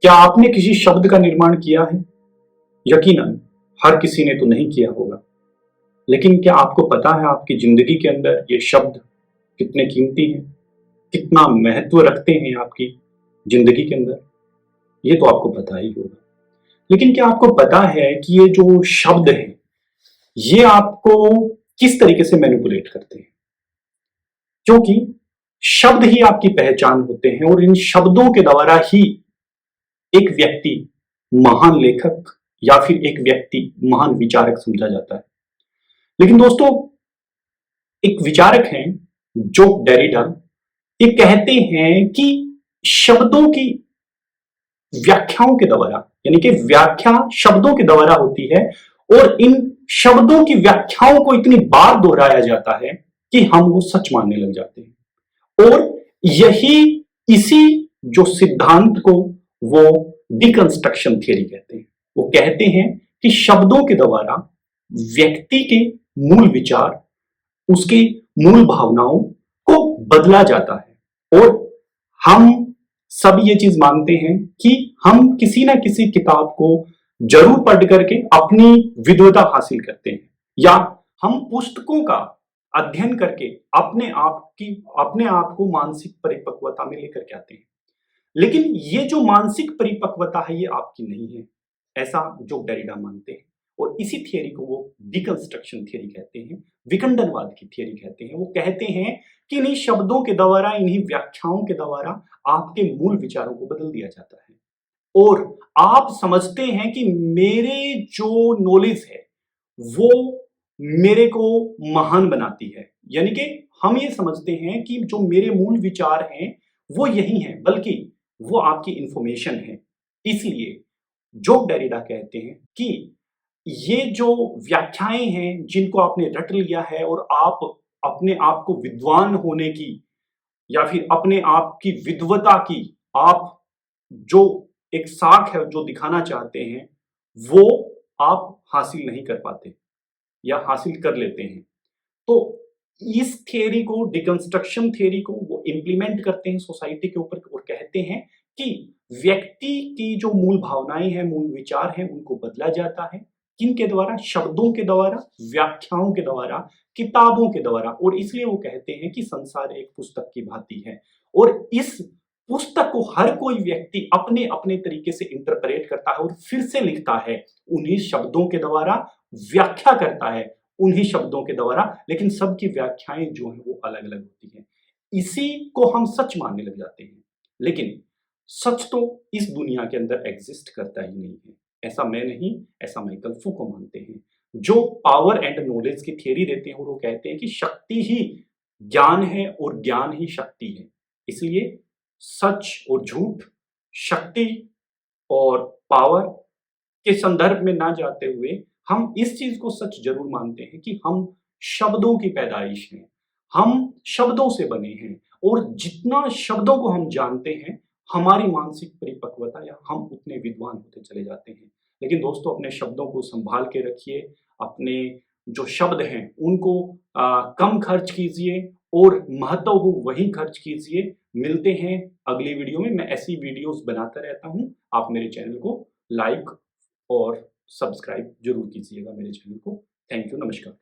क्या आपने किसी शब्द का निर्माण किया है? यकीनन हर किसी ने तो नहीं किया होगा, लेकिन क्या आपको पता है आपकी जिंदगी के अंदर ये शब्द कितने कीमती हैं, कितना महत्व रखते हैं आपकी जिंदगी के अंदर? ये तो आपको पता ही होगा। लेकिन क्या आपको पता है कि ये जो शब्द हैं, ये आपको किस तरीके से मैनिपुलेट करते हैं? क्योंकि शब्द ही आपकी पहचान होते हैं और इन शब्दों के द्वारा ही एक व्यक्ति महान लेखक या फिर एक व्यक्ति महान विचारक समझा जाता है। लेकिन दोस्तों, एक विचारक हैं जोक डेरिडा, ये कहते हैं कि शब्दों की व्याख्याओं के द्वारा, यानी कि व्याख्या शब्दों के द्वारा होती है और इन शब्दों की व्याख्याओं को इतनी बार दोहराया जाता है कि हम वो सच मानने लग जाते हैं। और यही इसी जो सिद्धांत को वो डिकंस्ट्रक्शन थियरी कहते हैं। वो कहते हैं कि शब्दों के द्वारा व्यक्ति के मूल विचार, उसकी मूल भावनाओं को बदला जाता है। और हम सब ये चीज मानते हैं कि हम किसी ना किसी किताब को जरूर पढ़ करके अपनी विद्वता हासिल करते हैं, या हम पुस्तकों का अध्ययन करके अपने आप को मानसिक परिपक्वता में लेकर के आते हैं। लेकिन ये जो मानसिक परिपक्वता है ये आपकी नहीं है, ऐसा जो डेरिडा मानते हैं। और इसी थियरी को वो डिकंस्ट्रक्शन थियरी कहते हैं, विखंडनवाद की थियरी कहते हैं। वो कहते हैं कि इन्हीं शब्दों के द्वारा, इन्हीं व्याख्याओं के द्वारा आपके मूल विचारों को बदल दिया जाता है और आप समझते हैं कि मेरे जो नॉलेज है वो मेरे को महान बनाती है। यानी कि हम ये समझते हैं कि जो मेरे मूल विचार हैं वो यही हैं, बल्कि वो आपकी इंफॉर्मेशन है। इसलिए जोक डेरिडा कहते हैं कि ये जो व्याख्याएं हैं जिनको आपने रट लिया है और आप अपने आप को विद्वान होने की या फिर अपने आप की विद्वता की आप जो एक साख है जो दिखाना चाहते हैं वो आप हासिल नहीं कर पाते या हासिल कर लेते हैं। तो इस थियरी को, डिकंस्ट्रक्शन थियरी को वो इंप्लीमेंट करते हैं सोसाइटी के ऊपर और कहते हैं कि व्यक्ति की जो मूल भावनाएं हैं, मूल विचार हैं, उनको बदला जाता है। किनके द्वारा? शब्दों के द्वारा, व्याख्याओं के द्वारा, किताबों के द्वारा। और इसलिए वो कहते हैं कि संसार एक पुस्तक की भांति है और इस पुस्तक को हर कोई व्यक्ति अपने अपने तरीके से इंटरप्रेट करता है और फिर से लिखता है, उन्हीं शब्दों के द्वारा व्याख्या करता है, उन्हीं शब्दों के द्वारा। लेकिन सबकी व्याख्याएं जो है वो अलग अलग होती हैं। इसी को हम सच मानने लग जाते हैं। लेकिन सच तो इस दुनिया के अंदर एग्जिस्ट करता ही नहीं है। ऐसा मैं नहीं, ऐसा माइकल फूको मानते हैं, जो पावर एंड नॉलेज की थियरी देते हैं। और वो कहते हैं कि शक्ति ही ज्ञान है और ज्ञान ही शक्ति है। इसलिए सच और झूठ, शक्ति और पावर के संदर्भ में ना जाते हुए हम इस चीज को सच जरूर मानते हैं कि हम शब्दों की पैदाइश हैं, हम शब्दों से बने हैं और जितना शब्दों को हम जानते हैं हमारी मानसिक परिपक्वता या हम उतने विद्वान होते चले जाते हैं। लेकिन दोस्तों, अपने शब्दों को संभाल के रखिए, अपने जो शब्द हैं उनको कम खर्च कीजिए और महत्व हो वही खर्च कीजिए। मिलते हैं अगली वीडियो में। मैं ऐसी वीडियोस बनाता रहता हूं। आप मेरे चैनल को लाइक और सब्सक्राइब जरूर कीजिएगा मेरे चैनल को। थैंक यू, नमस्कार।